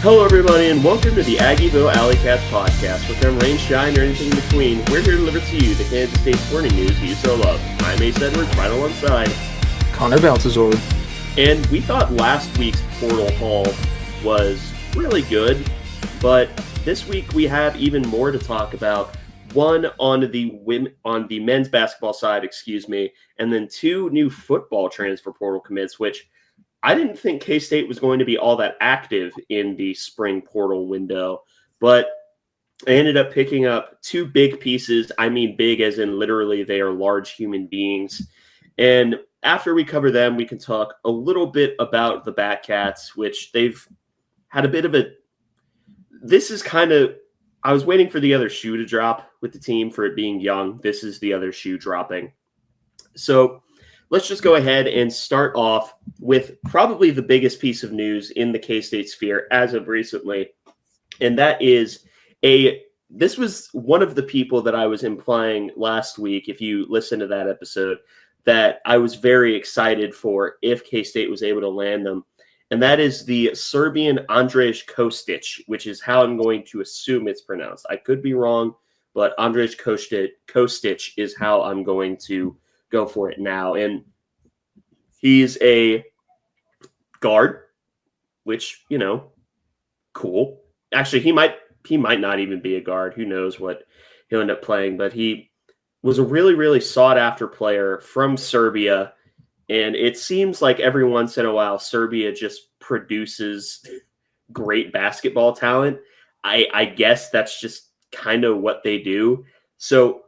Hello, everybody, and welcome to the Aggieville Alleycats podcast. Where come rain, shine, or anything in between, we're here to deliver to you the Kansas State sporting news you so love. I'm Ace Edwards, right alongside Connor Baltazar. And we thought last week's Portal Haul was really good, but this week we have even more to talk about. One on the men's basketball side, and then two new football transfer portal commits, which I didn't think K-State was going to be all that active in the spring portal window, but I ended up picking up two big pieces. I mean big as in literally they are large human beings. And after we cover them, we can talk a little bit about the Batcats, which they've had a bit of a – this is kind of – I was waiting for the other shoe to drop with the team for it being young. This is the other shoe dropping. So – let's just go ahead and start off with probably the biggest piece of news in the K-State sphere as of recently. And that is this was one of the people that I was implying last week, if you listen to that episode, that I was very excited for if K-State was able to land them. And that is the Serbian Andrej Kostic, which is how I'm going to assume it's pronounced. I could be wrong, but Andrej Kostic is how I'm going to go for it now. And he's a guard, which, cool. Actually, he might not even be a guard. Who knows what he'll end up playing, but he was a really, really sought after player from Serbia. And it seems like every once in a while, Serbia just produces great basketball talent. I guess that's just kind of what they do. So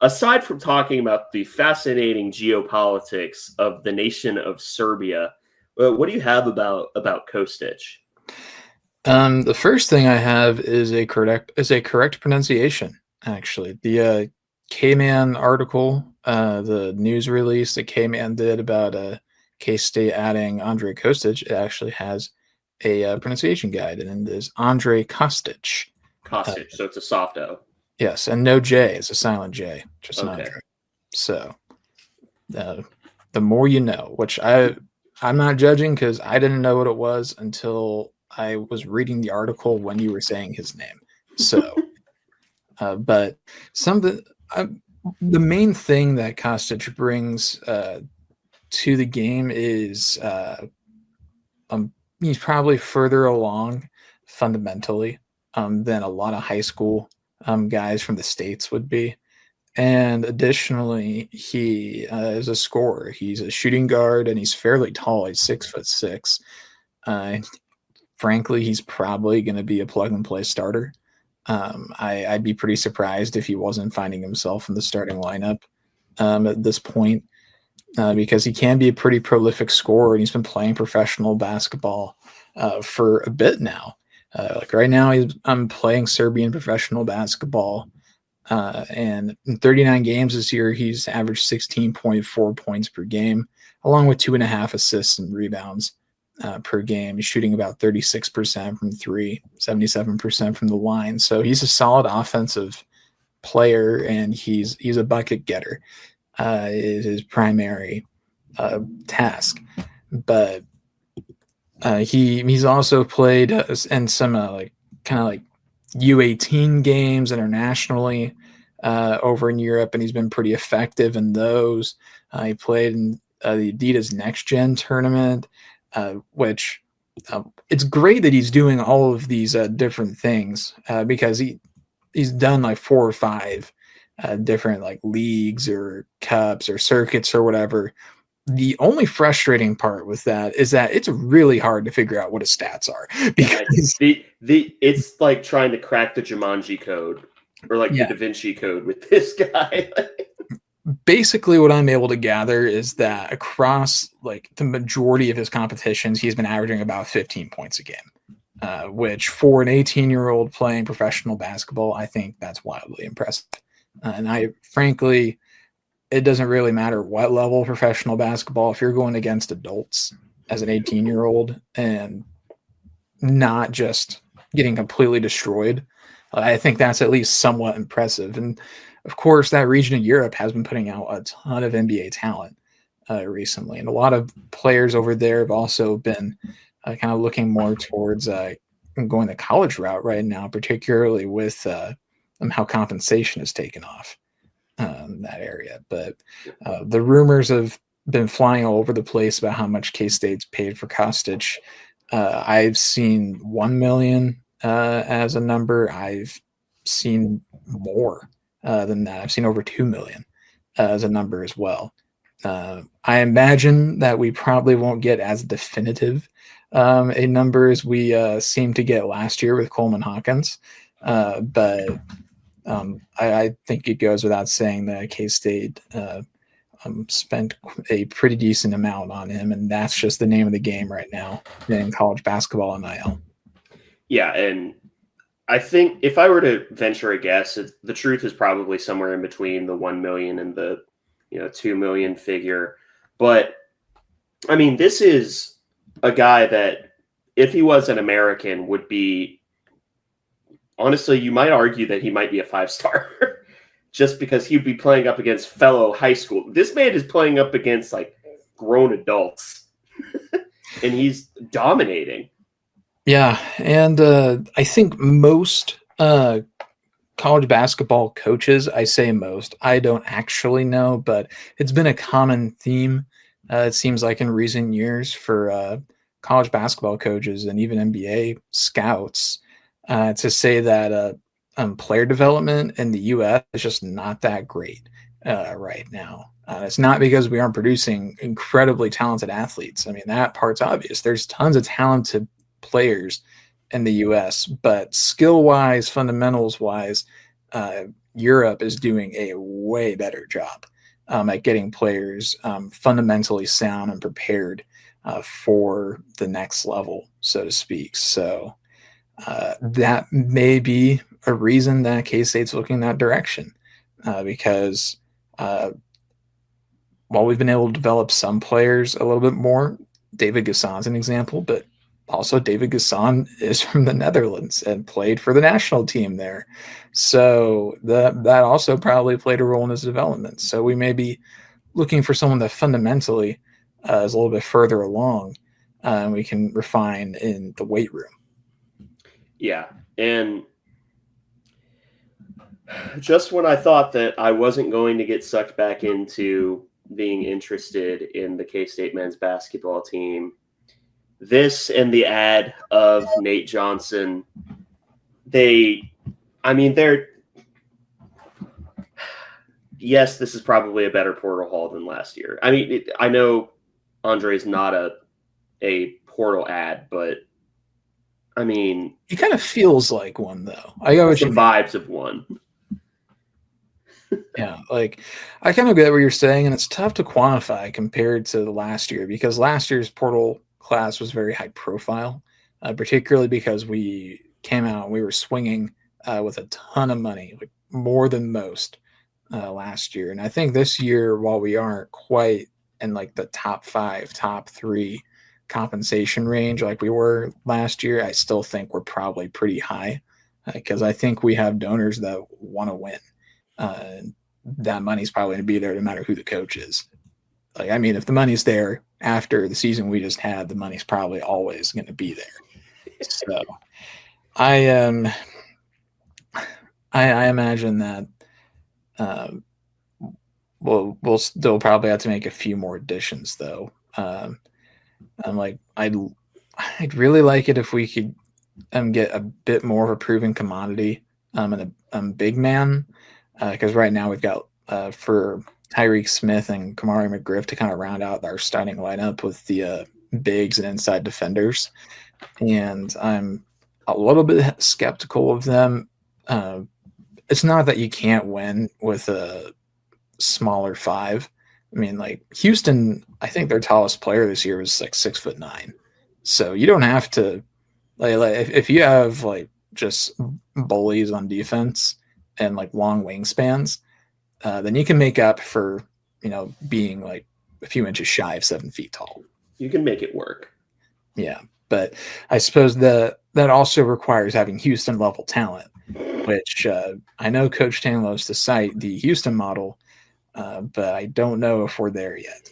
aside from talking about the fascinating geopolitics of the nation of Serbia, what do you have about Kostic? The first thing I have is a correct pronunciation. Actually, the K-Man article, the news release that K-Man did about K-State adding Andrej Kostic, it actually has a pronunciation guide, and it is Andrej Kostic. Kostic, so it's a soft O. Yes, and no J. It's a silent J, just an Okay. Andre. So, the more you know, which I'm not judging because I didn't know what it was until I was reading the article when you were saying his name. So, but the main thing that Kostic brings to the game is he's probably further along fundamentally than a lot of high school guys from the States would be. And additionally, he is a scorer. He's a shooting guard, and he's fairly tall. He's 6'6". Frankly, he's probably going to be a plug-and-play starter. I'd be pretty surprised if he wasn't finding himself in the starting lineup at this point because he can be a pretty prolific scorer, and he's been playing professional basketball for a bit now. Like right now, I'm playing Serbian professional basketball, and in 39 games this year, he's averaged 16.4 points per game, along with 2.5 assists and rebounds per game. He's shooting about 36% from three, 77% from the line. So he's a solid offensive player, and he's a bucket getter. Is his primary task, but he's also played in some kind of U18 games internationally over in Europe, and he's been pretty effective in those. He played in the Adidas Next Gen tournament, which it's great that he's doing all of these different things because he's done 4 or 5 different leagues or cups or circuits or whatever. The only frustrating part with that is that it's really hard to figure out what his stats are because it's like trying to crack the Jumanji code or the Da Vinci code with this guy. Basically, what I'm able to gather is that across the majority of his competitions, he's been averaging about 15 points a game, which for an 18-year-old playing professional basketball, I think that's wildly impressive. And frankly, it doesn't really matter what level of professional basketball. If you're going against adults as an 18-year-old and not just getting completely destroyed, I think that's at least somewhat impressive. And of course, that region of Europe has been putting out a ton of NBA talent recently. And a lot of players over there have also been kind of looking more towards going the college route right now, particularly with how compensation has taken off in that area. But the rumors have been flying all over the place about how much K-State's paid for Kostic. I've seen 1 million as a number. I've seen more than that. I've seen over 2 million as a number as well. I imagine that we probably won't get as definitive a number as we seemed to get last year with Coleman Hawkins. But I think it goes without saying that K-State spent a pretty decent amount on him, and that's just the name of the game right now in college basketball NIL. Yeah, and I think if I were to venture a guess, the truth is probably somewhere in between the 1 million and the 2 million figure. But I mean, this is a guy that, if he was an American, would be, honestly, you might argue that he might be a 5-star just because he'd be playing up against fellow high school. This man is playing up against like grown adults and he's dominating. Yeah. And I think most college basketball coaches, I say most, I don't actually know, but it's been a common theme. It seems like in recent years for college basketball coaches and even NBA scouts to say that player development in the U.S. is just not that great right now. It's not because we aren't producing incredibly talented athletes. I mean, that part's obvious. There's tons of talented players in the U.S., but skill-wise, fundamentals-wise, Europe is doing a way better job at getting players fundamentally sound and prepared for the next level, so to speak. So that may be a reason that K-State's looking that direction because while we've been able to develop some players a little bit more, David Gassan's an example, but also David Gassan is from the Netherlands and played for the national team there. So that also probably played a role in his development. So we may be looking for someone that fundamentally is a little bit further along and we can refine in the weight room. Yeah. And just when I thought that I wasn't going to get sucked back into being interested in the K-State men's basketball team, this and the ad of Nate Johnson, they're, yes, this is probably a better portal haul than last year. I mean, I know Andre's not a portal ad, but I mean, he kind of feels like one though. I got some vibes of one. Yeah, like I kind of get what you're saying, and it's tough to quantify compared to the last year because last year's portal class was very high profile, particularly because we came out and we were swinging with a ton of money, like more than most last year. And I think this year, while we aren't quite in like the top 5, top 3 compensation range like we were last year, I still think we're probably pretty high because I think we have donors that want to win. That money's probably going to be there no matter who the coach is. Like, I mean, if the money's there after the season we just had, the money's probably always going to be there. So I imagine that we'll still probably have to make a few more additions though. I'm like, I'd really like it if we could get a bit more of a proven commodity and a big man. Because right now we've got for Tyreek Smith and Kamari McGriff to kind of round out our starting lineup with the bigs and inside defenders. And I'm a little bit skeptical of them. It's not that you can't win with a smaller 5. I mean, like Houston, I think their tallest player this year was like 6'9". So you don't have to like if you have like just bullies on defense and like long wingspans, then you can make up for, being like a few inches shy of 7 feet tall. You can make it work. Yeah. But I suppose that also requires having Houston level talent, which I know Coach Tan loves to cite the Houston model, but I don't know if we're there yet.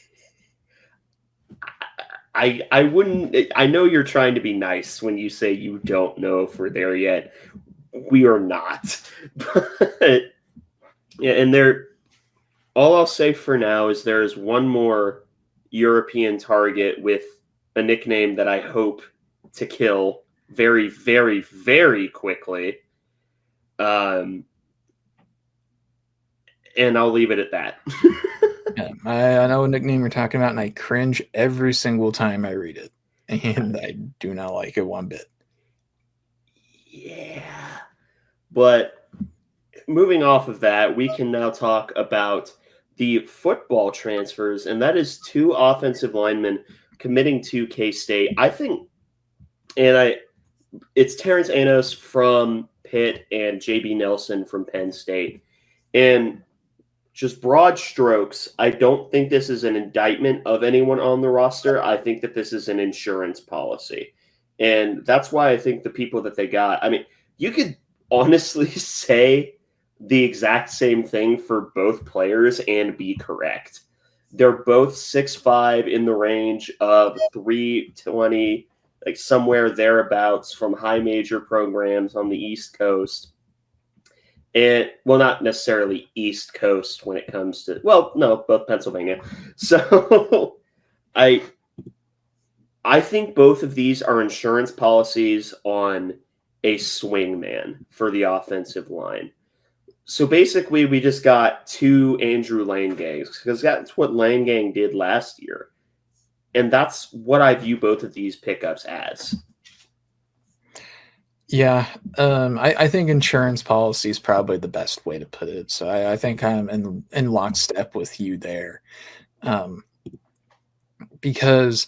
I wouldn't. I know you're trying to be nice when you say you don't know if we're there yet. We are not. But yeah, and there. All I'll say for now is there is one more European target with a nickname that I hope to kill very, very, very quickly. Um, and I'll leave it at that. Yeah, I know what nickname you're talking about, and I cringe every single time I read it, and I do not like it one bit. Yeah. But moving off of that, we can now talk about the football transfers, and that is two offensive linemen committing to K State. I think, and I, it's Terrence Anos from Pitt and JB Nelson from Penn State. And just broad strokes, I don't think this is an indictment of anyone on the roster. I think that this is an insurance policy. And that's why I think the people that they got, I mean, you could honestly say the exact same thing for both players and be correct. They're both 6'5" in the range of 320, like somewhere thereabouts from high major programs on the East Coast. And well, not necessarily East Coast when it comes to, well, no, both Pennsylvania. So I I think both of these are insurance policies on a swingman for the offensive line. So basically, we just got two Andrew Lane gangs because that's what Lane Gang did last year. And that's what I view both of these pickups as. Yeah, I think insurance policy is probably the best way to put it. So I think I'm in lockstep with you there, um, because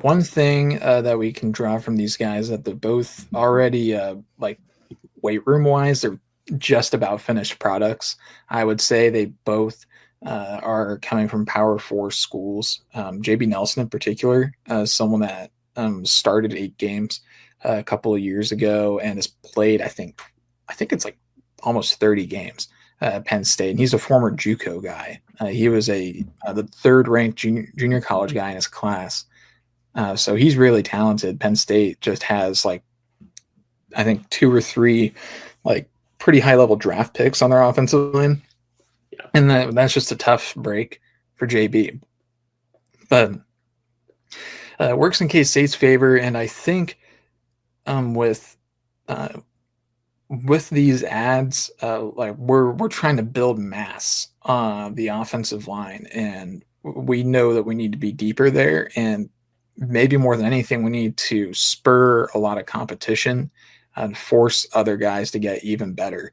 one thing that we can draw from these guys that they're both already like weight room wise, they're just about finished products. I would say they both are coming from Power Four schools. JB Nelson in particular, someone that started 8 games a couple of years ago and has played. I think it's like almost 30 games at Penn State, and he's a former JUCO guy. He was the third ranked junior college guy in his class. So he's really talented. Penn State just has like I think 2 or 3 like pretty high level draft picks on their offensive line, and that's just a tough break for JB. But it works in K State's favor, and I think with these ads, like we're trying to build mass on the offensive line, and we know that we need to be deeper there, and maybe more than anything, we need to spur a lot of competition and force other guys to get even better.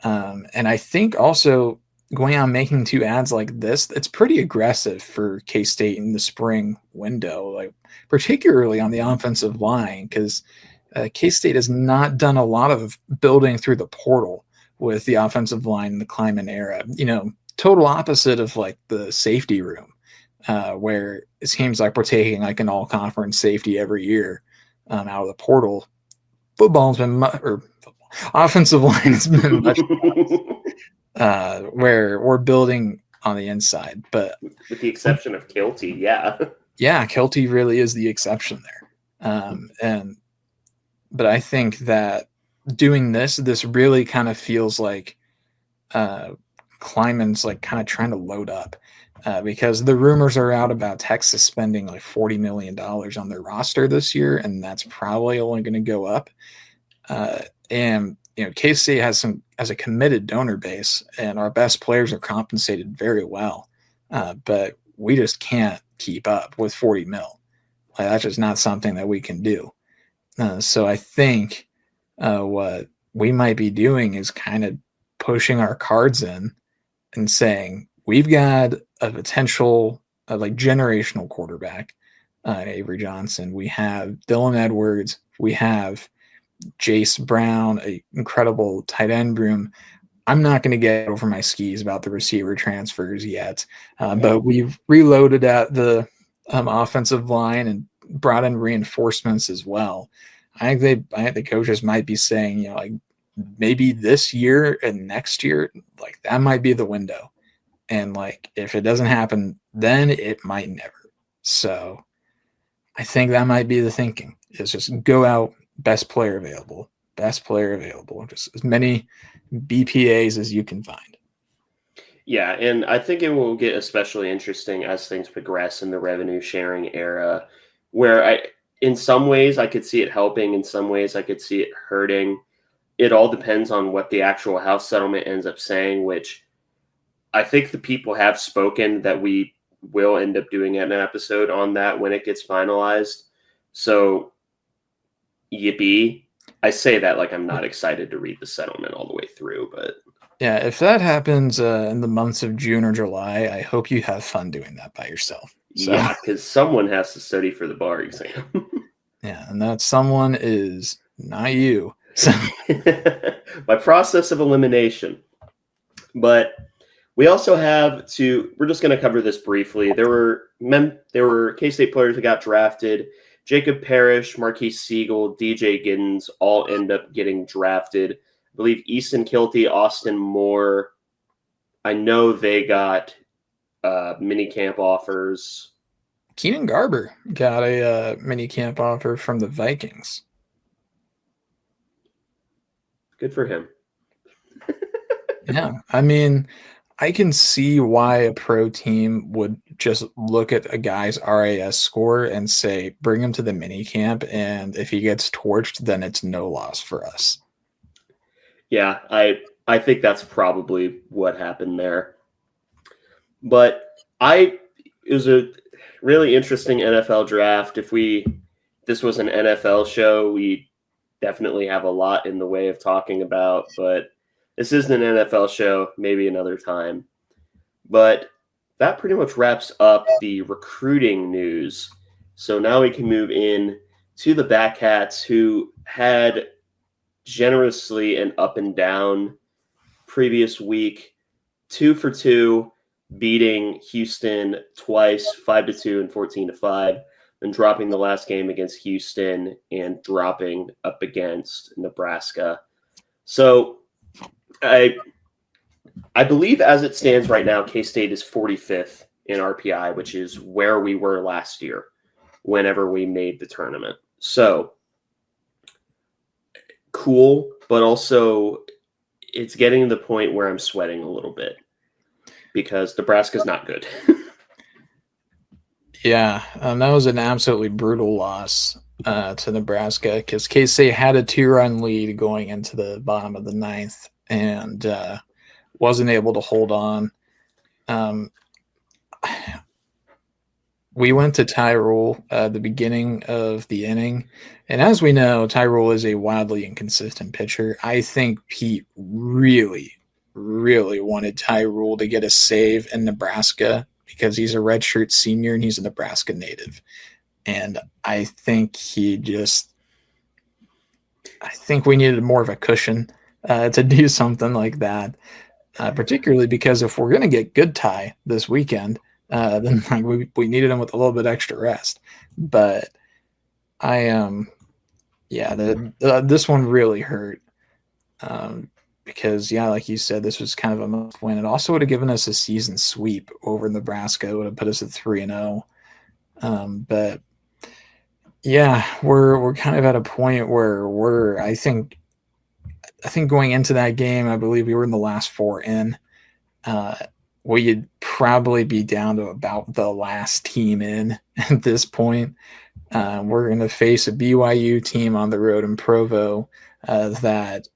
And I think also going on making 2 ads like this, it's pretty aggressive for K-State in the spring window, like particularly on the offensive line, because K-State has not done a lot of building through the portal with the offensive line in the Kleiman era. Total opposite of like the safety room, where it seems like we're taking like an all-conference safety every year out of the portal. Football's been offensive line has been much where we're building on the inside, but with the exception of Kilty, yeah, Kelty really is the exception there. But I think that doing this really kind of feels like Kleiman's like kind of trying to load up. Because the rumors are out about Texas spending like $40 million on their roster this year, and that's probably only going to go up. And K-State has a committed donor base, and our best players are compensated very well, but we just can't keep up with 40 mil. Like, that's just not something that we can do. So I think what we might be doing is kind of pushing our cards in and saying, we've got a potential like generational quarterback, Avery Johnson. We have Dylan Edwards. We have Jace Brown, an incredible tight end room. I'm not going to get over my skis about the receiver transfers yet, but we've reloaded at the offensive line and brought in reinforcements as well. I think the coaches might be saying, like maybe this year and next year, like that might be the window. And like, if it doesn't happen, then it might never. So I think that might be the thinking, is just go out, best player available, just as many BPAs as you can find. Yeah, and I think it will get especially interesting as things progress in the revenue sharing era, where in some ways, I could see it helping, in some ways, I could see it hurting. It all depends on what the actual House settlement ends up saying, which I think the people have spoken that we will end up doing an episode on that when it gets finalized. So, yippee. I say that like I'm not excited to read the settlement all the way through, but Yeah, if that happens in the months of June or July, I hope you have fun doing that by yourself. So, yeah, because someone has to study for the bar exam. yeah, and that someone is not you. So, My process of elimination. But we also have to. We're just going to cover this briefly. There were K-State players that got drafted. Jacob Parrish, Marquise Siegel, DJ Giddens all end up getting drafted. I believe Easton Kilty, Austin Moore. I know they got mini camp offers. Keenan Garber got a mini camp offer from the Vikings. Good for him. Yeah, I mean, I can see why a pro team would just look at a guy's RAS score and say, bring him to the mini camp, and if he gets torched, then it's no loss for us. Yeah, I think that's probably what happened there. But it was a really interesting NFL draft. If this was an NFL show, we definitely have a lot in the way of talking about, but this isn't an NFL show, maybe another time. But that pretty much wraps up the recruiting news. So now we can move in to the Batcats, who had generously an up and down previous week, 2 for 2, beating Houston twice, 5-2 and 14-5, then dropping the last game against Houston and dropping up against Nebraska. So I believe as it stands right now, K-State is 45th in RPI, which is where we were last year whenever we made the tournament. So cool, but also it's getting to the point where I'm sweating a little bit because Nebraska's not good. Yeah, that was an absolutely brutal loss to Nebraska because K-State had a 2-run lead going into the bottom of the ninth and wasn't able to hold on. We went to Tyrol at the beginning of the inning, and as we know, Tyrol is a wildly inconsistent pitcher. I think Pete really, really wanted Tyrol to get a save in Nebraska because he's a redshirt senior and he's a Nebraska native. And I think we needed more of a cushion to do something like that, particularly because if we're going to get good Ty this weekend, then we needed him with a little bit extra rest. But this one really hurt because, like you said, this was kind of a must win. It also would have given us a season sweep over Nebraska. It would have put us at 3-0. But yeah, we're kind of at a point where I think going into that game, I believe we were in the last 4 in. We'd probably be down to about the last team in at this point. We're going to face a BYU team on the road in Provo that,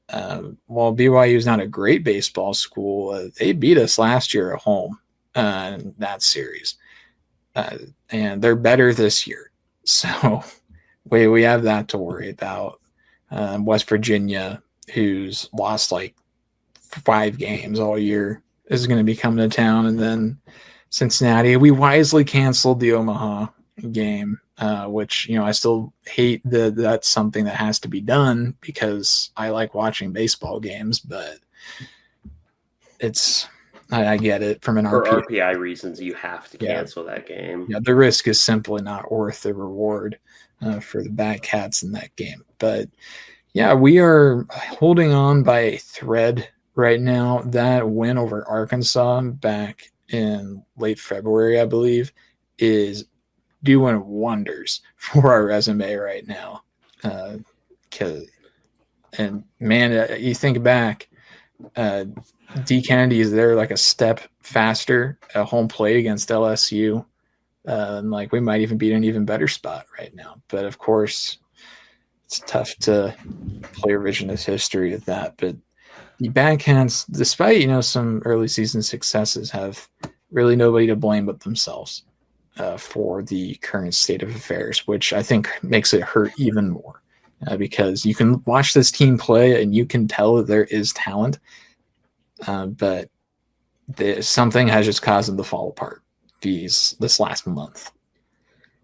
while BYU is not a great baseball school, they beat us last year at home in that series. And they're better this year. So we have that to worry about. West Virginia, who's lost like 5 games all year, is going to be coming to town. And then Cincinnati, we wisely canceled the Omaha game, which, I still hate that that's something that has to be done because I like watching baseball games, but I get it from an RPI reasons, you have to cancel that game. Yeah, the risk is simply not worth the reward for the Batcats in that game. But yeah, we are holding on by a thread right now. That win over Arkansas back in late February, I believe, is doing wonders for our resume right now. And man, you think back, D. Kennedy is there like a step faster at home plate against LSU. And like we might even be in an even better spot right now. But of course, it's tough to play revisionist history with that. But the backhands, despite some early season successes, have really nobody to blame but themselves for the current state of affairs, which I think makes it hurt even more because you can watch this team play and you can tell that there is talent, but something has just caused them to fall apart this last month.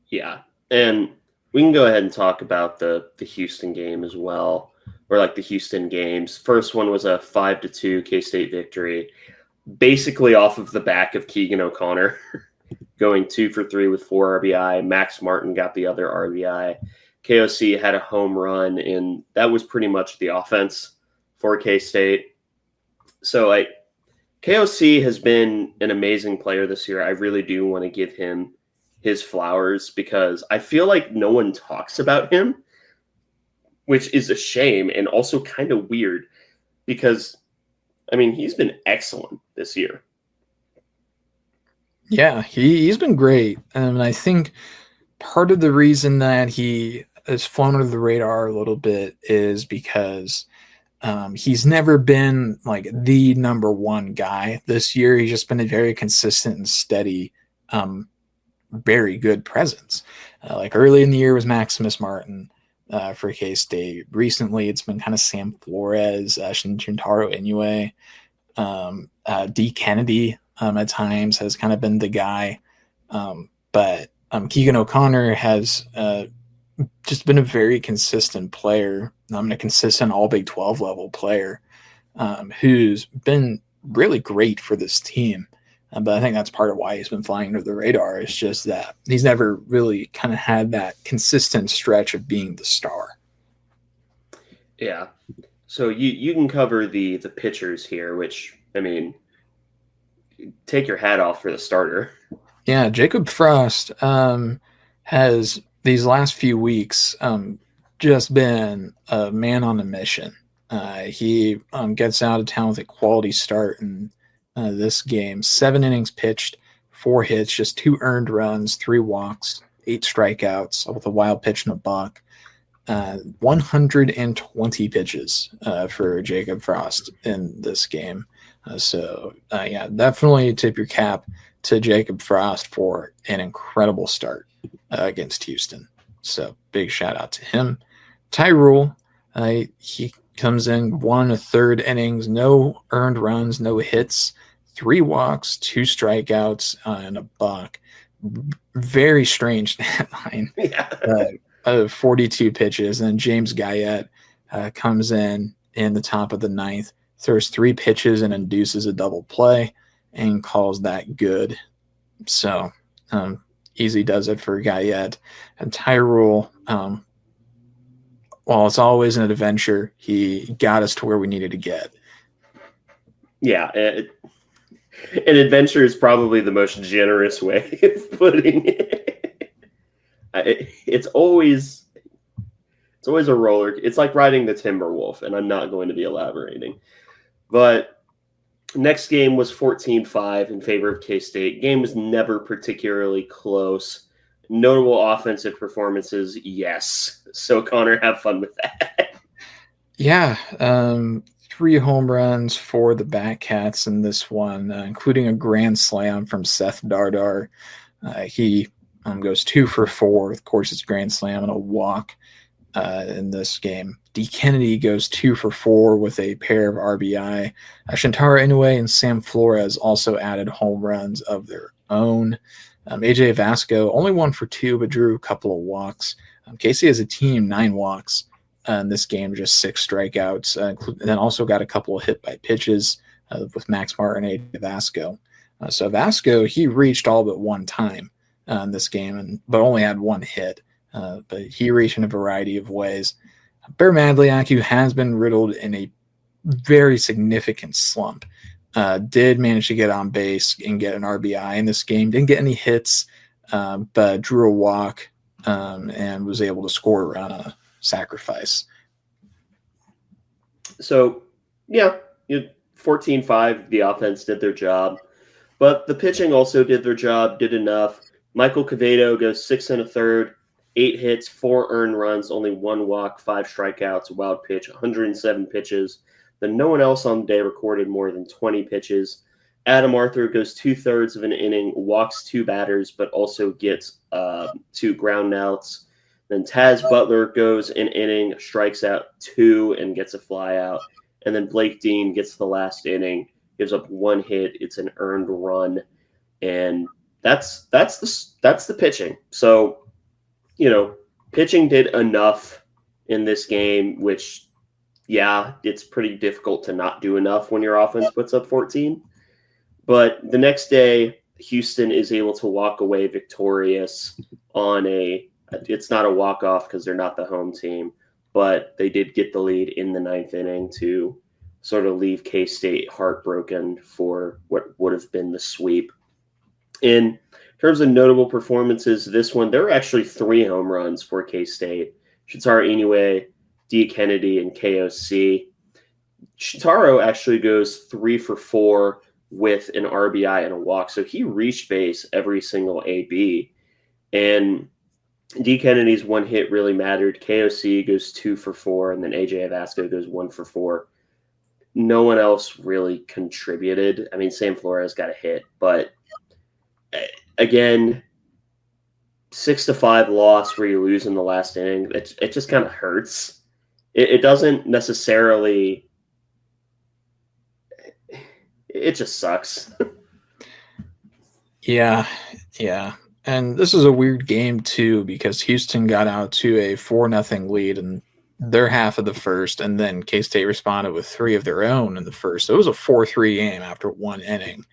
Yeah, and we can go ahead and talk about the Houston game as well, or like the Houston games. First one was a 5-2 K-State victory, basically off of the back of Keegan O'Connor going 2 for 3 with 4 RBI. Max Martin got the other RBI. KOC had a home run, and that was pretty much the offense for K-State. So KOC has been an amazing player this year. I really do want to give him his flowers because I feel like no one talks about him, which is a shame and also kind of weird because, he's been excellent this year. Yeah, he's been great. And I think part of the reason that he has flown under the radar a little bit is because he's never been like the number one guy this year. He's just been a very consistent and steady, very good presence. Like early in the year was Maximus Martin for K-State. Recently, it's been kind of Sam Flores, Shintaro Inoue, D. Kennedy at times has kind of been the guy. But Keegan O'Connor has just been a very consistent player. A consistent all Big 12 level player who's been really great for this team. But I think that's part of why he's been flying under the radar. It's just that he's never really kind of had that consistent stretch of being the star. Yeah. So you can cover the pitchers here, which, take your hat off for the starter. Yeah, Jacob Frost has these last few weeks just been a man on a mission. He gets out of town with a quality start in this game. 7 innings pitched, 4 hits, just 2 earned runs, 3 walks, 8 strikeouts with a wild pitch and a buck. 120 pitches for Jacob Frost in this game. So definitely tip your cap to Jacob Frost for an incredible start against Houston. So big shout out to him. Tyrul, he comes in 1 1/3 innings, no earned runs, no hits, 3 walks, 2 strikeouts, and a buck. Very strange stat line. Yeah. 42 pitches. And James Guyette comes in the top of the 9th, throws 3 pitches and induces a double play and calls that good. So easy does it for Guyette. And Tyrul, while it's always an adventure, he got us to where we needed to get. Yeah, an adventure is probably the most generous way of putting it. It's always a roller. It's like riding the Timberwolf, and I'm not going to be elaborating. But next game was 14-5 in favor of K-State. Game was never particularly close. Notable offensive performances, yes. So, Connor, have fun with that. Yeah, 3 home runs for the Batcats in this one, including a grand slam from Seth Dardar. He goes 2 for 4. Of course, it's grand slam and a walk in this game. D. Kennedy goes 2 for 4 with a pair of RBI. Shintaro Inoue and Sam Flores also added home runs of their own. AJ Vasco only 1 for 2, but drew a couple of walks. Casey as a team, 9 walks in this game, just 6 strikeouts, and then also got a couple of hit by pitches with Max Martin and AJ Vasco. So Vasco, he reached all but 1 time in this game, but only had 1 hit. But he reached in a variety of ways. Bear Madliak, who has been riddled in a very significant slump, did manage to get on base and get an RBI in this game. Didn't get any hits, but drew a walk and was able to score a run on a sacrifice. So, yeah, 14-5, the offense did their job. But the pitching also did their job, did enough. Michael Cavedo goes 6 and a third, 8 hits, 4 earned runs, only 1 walk, 5 strikeouts, a wild pitch, 107 pitches. Then no one else on the day recorded more than 20 pitches. Adam Arthur goes 2/3 of an inning, walks 2 batters, but also gets 2 ground outs. Then Taz Butler goes an inning, strikes out 2, and gets a fly out. And then Blake Dean gets the last inning, gives up 1 hit. It's an earned run, and that's the pitching. So, pitching did enough in this game, which, yeah, it's pretty difficult to not do enough when your offense puts up 14. But the next day, Houston is able to walk away victorious on it's not a walk-off because they're not the home team, but they did get the lead in the 9th inning to sort of leave K-State heartbroken for what would have been the sweep. In terms of notable performances, this one, there were actually 3 home runs for K-State. Shitaro Inoue, D. Kennedy, and KOC. Shitaro actually goes 3 for 4 with an RBI and a walk. So he reached base every single AB. And D. Kennedy's 1 hit really mattered. KOC goes 2 for 4, and then AJ Avasco goes 1 for 4. No one else really contributed. I mean, Sam Flores got a hit, but again, 6-5 loss where you lose in the last inning. It just kind of hurts. It doesn't necessarily. It just sucks. Yeah. And this is a weird game, too, because Houston got out to a 4-0 lead in their half of the first, and then K-State responded with 3 of their own in the first. So it was a 4-3 game after 1 inning.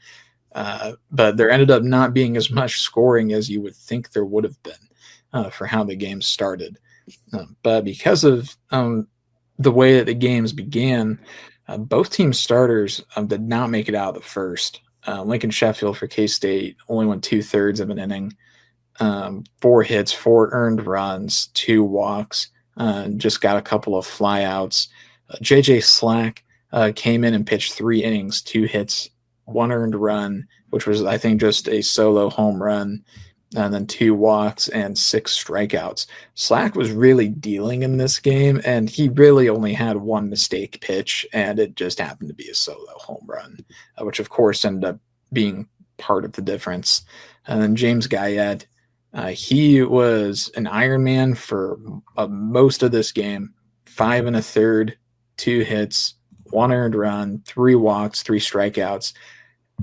But there ended up not being as much scoring as you would think there would have been for how the game started. But because of the way that the games began, both team starters did not make it out of the first. Lincoln Sheffield for K-State only went 2/3 of an inning, 4 hits, 4 earned runs, 2 walks, just got a couple of flyouts. JJ Slack came in and pitched 3 innings, 2 hits, 1 earned run, which was, I think, just a solo home run, and then 2 walks and 6 strikeouts. Slack was really dealing in this game, and he really only had 1 mistake pitch, and it just happened to be a solo home run, which, of course, ended up being part of the difference. And then James Guyette, he was an Iron Man for most of this game, 5 1/3, 2 hits, 1 earned run, 3 walks, 3 strikeouts.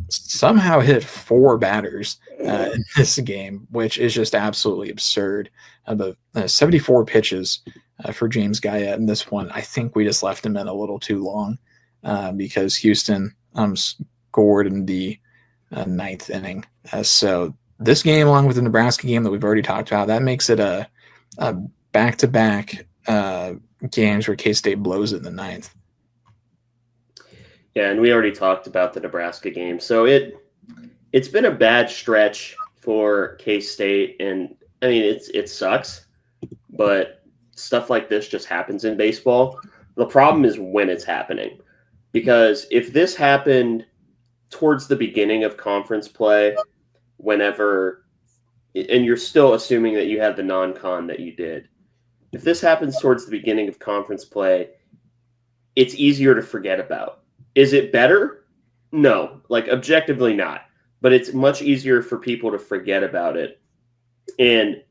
Somehow hit 4 batters in this game, which is just absolutely absurd. But 74 pitches for James Guyette in this one. I think we just left him in a little too long because Houston scored in the 9th inning. So this game, along with the Nebraska game that we've already talked about, that makes it a back-to-back games where K-State blows it in the 9th. Yeah, and we already talked about the Nebraska game. So it's been a bad stretch for K-State, and I mean it sucks, but stuff like this just happens in baseball. The problem is when it's happening, because if this happened towards the beginning of conference play, whenever, and you're still assuming that you had the non-con that you did, if this happens towards the beginning of conference play, it's easier to forget about. Is it better? No, like objectively not, but it's much easier for people to forget about it. And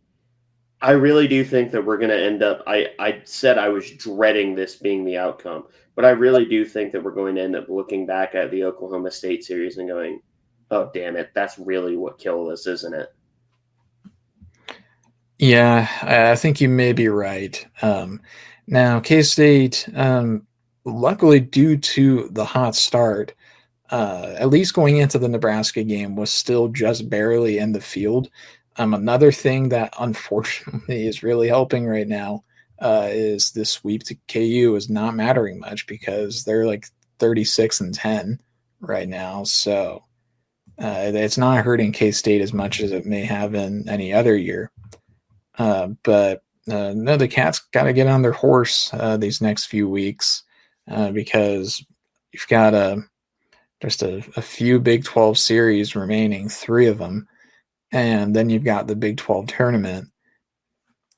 I really do think that we're going to end up, I said I was dreading this being the outcome, but I really do think that we're going to end up looking back at the Oklahoma State series and going, oh, damn it, that's really what killed us, isn't it? Yeah, I think you may be right. Now, K-State, luckily, due to the hot start, at least going into the Nebraska game, was still just barely in the field. Another thing that unfortunately is really helping right now is this sweep to KU is not mattering much because they're like 36-10 right now. So It's not hurting K-State as much as it may have in any other year. But no, the Cats got to get on their horse these next few weeks because you've got just a few Big 12 series remaining, 3 of them, and then you've got the Big 12 tournament,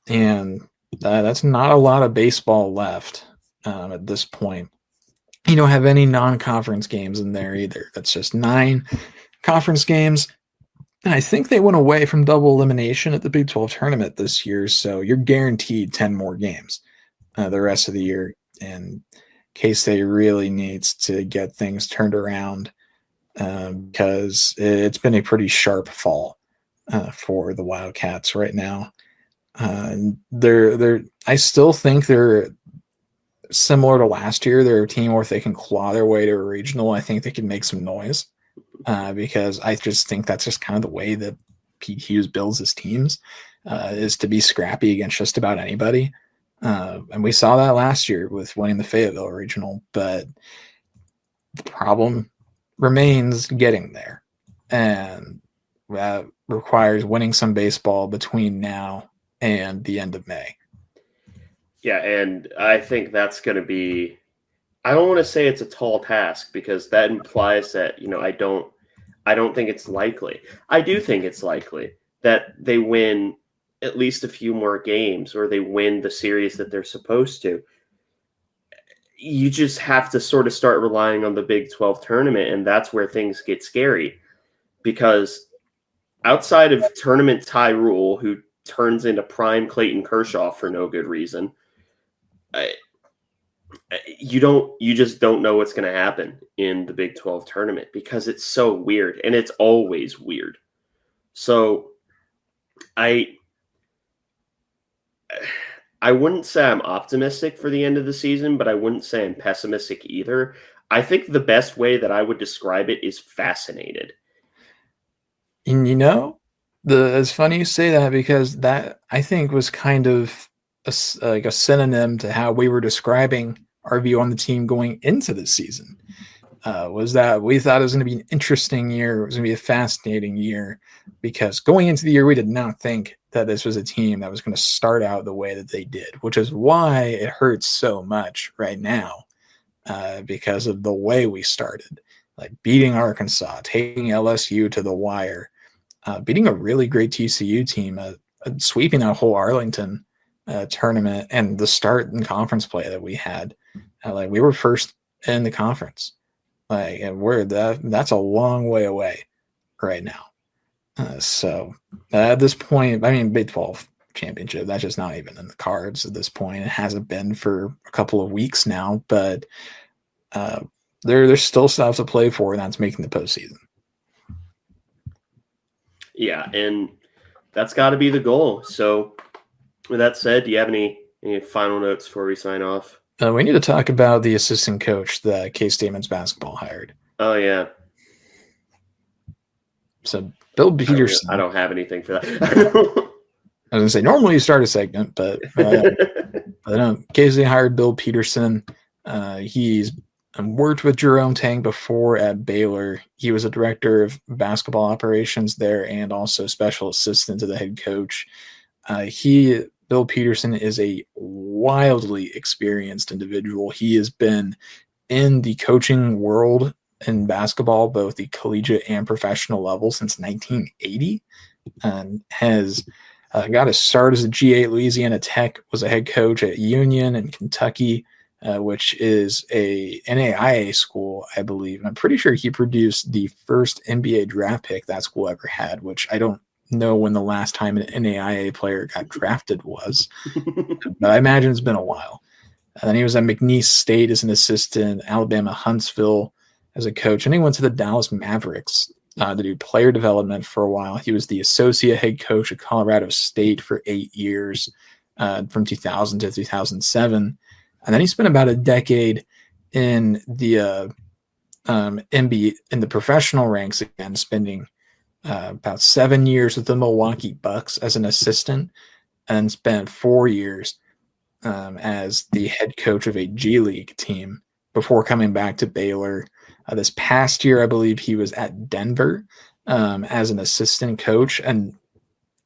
and that's not a lot of baseball left at this point. You don't have any non-conference games in there either. That's just 9 conference games. And I think they went away from double elimination at the Big 12 tournament this year, so you're guaranteed 10 more games the rest of the year. And K-State really needs to get things turned around because it's been a pretty sharp fall for the Wildcats right now. I still think they're similar to last year. They're a team where if they can claw their way to a regional, I think they can make some noise. Because I just think that's just kind of the way that Pete Hughes builds his teams is to be scrappy against just about anybody. And we saw that last year with winning the Fayetteville Regional, but the problem remains getting there. And that requires winning some baseball between now and the end of May. Yeah, and I think that's going to be, I don't want to say it's a tall task because that implies that, I don't think it's likely. I do think it's likely that they win at least a few more games or they win the series that they're supposed to. You just have to sort of start relying on the Big 12 tournament, and that's where things get scary because outside of tournament Ty Rule, who turns into prime Clayton Kershaw for no good reason, you just don't know what's going to happen in the Big 12 tournament because it's so weird and it's always weird. So I wouldn't say I'm optimistic for the end of the season, but I wouldn't say I'm pessimistic either. I think the best way that I would describe it is fascinated. And it's funny you say that because that I think was kind of like a synonym to how we were describing our view on the team going into the season. Was that we thought it was going to be an interesting year. It was going to be a fascinating year because going into the year, we did not think that this was a team that was going to start out the way that they did, which is why it hurts so much right now because of the way we started, like beating Arkansas, taking LSU to the wire, beating a really great TCU team, sweeping that whole Arlington tournament and the start in conference play that we had. Like we were first in the conference. Like that's a long way away right now. So at this point, I mean, Big 12 championship, that's just not even in the cards at this point. It hasn't been for a couple of weeks now, but there's still stuff to play for, and that's making the postseason. Yeah, and that's got to be the goal. So with that said, do you have any final notes before we sign off? We need to talk about the assistant coach that K-State men's basketball hired. Oh, yeah. So Bill Peterson. I don't have anything for that. I was going to say, normally you start a segment, but K-State hired Bill Peterson. He's worked with Jerome Tang before at Baylor. He was a director of basketball operations there and also special assistant to the head coach. Bill Peterson is a wildly experienced individual. He has been in the coaching world in basketball, both the collegiate and professional level, since 1980, and has got his start as a GA at Louisiana Tech, was a head coach at Union in Kentucky, which is a NAIA school, I believe. And I'm pretty sure he produced the first NBA draft pick that school ever had, which I don't know when the last time an NAIA player got drafted was, but I imagine it's been a while. And then he was at McNeese State as an assistant, Alabama Huntsville as a coach, and he went to the Dallas Mavericks to do player development for a while. He was the associate head coach at Colorado State for 8 years, from 2000 to 2007, and then he spent about a decade in the NBA in the professional ranks again, spending about 7 years with the Milwaukee Bucks as an assistant, and spent 4 years as the head coach of a G League team before coming back to Baylor This past year, I believe he was at Denver as an assistant coach, and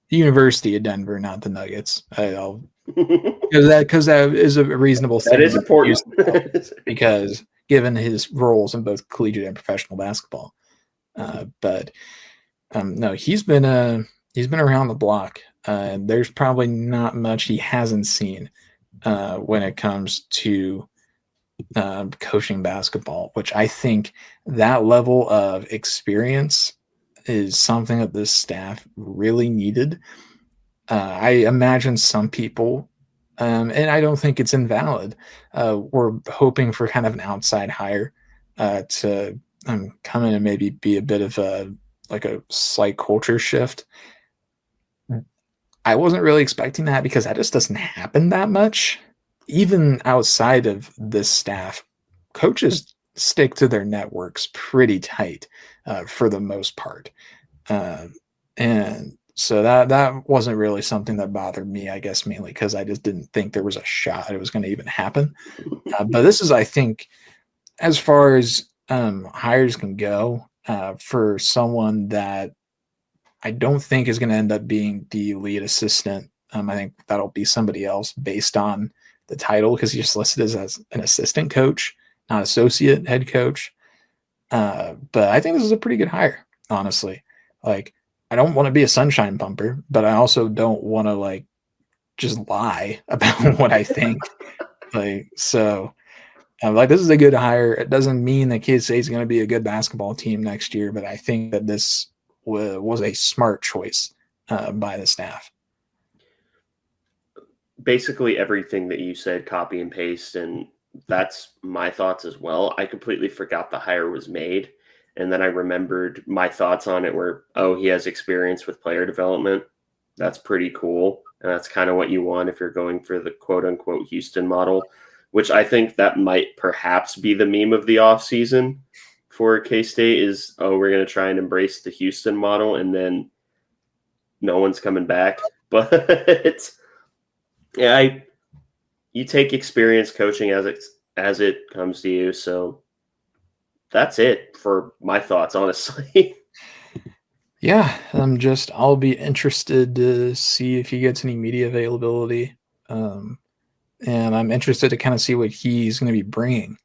the University of Denver, not the Nuggets. Because that is a reasonable thing. That is important. Because given his roles in both collegiate and professional basketball. But no, he's been around the block. There's probably not much he hasn't seen when it comes to coaching basketball, which I think that level of experience is something that this staff really needed. I imagine some people, and I don't think it's invalid, were hoping for kind of an outside hire to come in and maybe be a bit of a slight culture shift. I wasn't really expecting that because that just doesn't happen that much. Even outside of this staff, coaches stick to their networks pretty tight for the most part. And so that wasn't really something that bothered me, I guess, mainly because I just didn't think there was a shot it was going to even happen. But this is, I think, as far as hires can go, for someone that I don't think is going to end up being the lead assistant. I think that'll be somebody else based on the title because he's just listed as an assistant coach, not associate head coach. But I think this is a pretty good hire, honestly. Like, I don't want to be a sunshine bumper, but I also don't want to just lie about what I think. So this is a good hire. It doesn't mean that Kansas State is going to be a good basketball team next year, but I think that this was a smart choice by the staff. Basically everything that you said, copy and paste, and that's my thoughts as well. I completely forgot the hire was made, and then I remembered my thoughts on it were, he has experience with player development. That's pretty cool, and that's kind of what you want if you're going for the quote-unquote Houston model, which I think that might perhaps be the meme of the offseason for K-State is, we're going to try and embrace the Houston model, and then no one's coming back. But you take experience coaching as it comes to you. So that's it for my thoughts, honestly. Yeah, I'll be interested to see if he gets any media availability. And I'm interested to kind of see what he's going to be bringing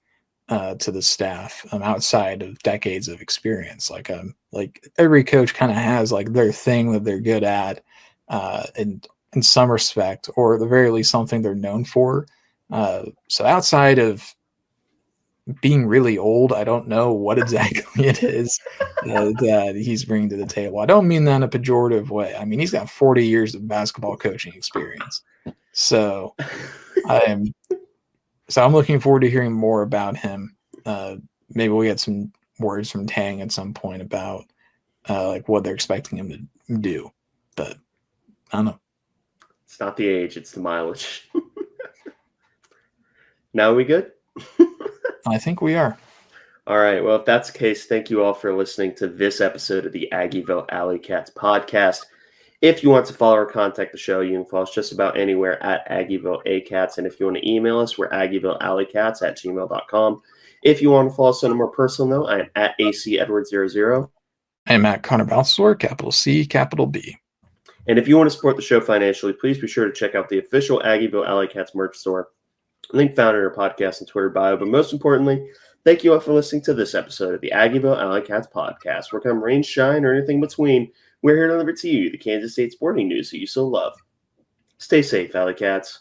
to the staff outside of decades of experience. Like every coach kind of has their thing that they're good at in some respect, or at the very least something they're known for. So outside of being really old, I don't know what exactly it is that he's bringing to the table. I don't mean that in a pejorative way. I mean, he's got 40 years of basketball coaching experience. So I'm looking forward to hearing more about him. Maybe we'll get some words from Tang at some point about what they're expecting him to do. But I don't know. It's not the age, it's the mileage. Now are we good? I think we are. All right. Well, if that's the case, thank you all for listening to this episode of the Aggieville Alleycats podcast. If you want to follow or contact the show, you can follow us just about anywhere at Aggieville Alleycats. And if you want to email us, we're AggievilleAlleycats@gmail.com. If you want to follow us on a more personal note, I am at ACEdward00. I am at Connor Balthazar, capital C, capital B. And if you want to support the show financially, please be sure to check out the official Aggieville Alleycats merch store. Link found in our podcast and Twitter bio. But most importantly, thank you all for listening to this episode of the Aggieville Alleycats podcast. Where come rain, shine, or anything between, we're here to deliver to you the Kansas State sporting news that you so love. Stay safe, Alleycats.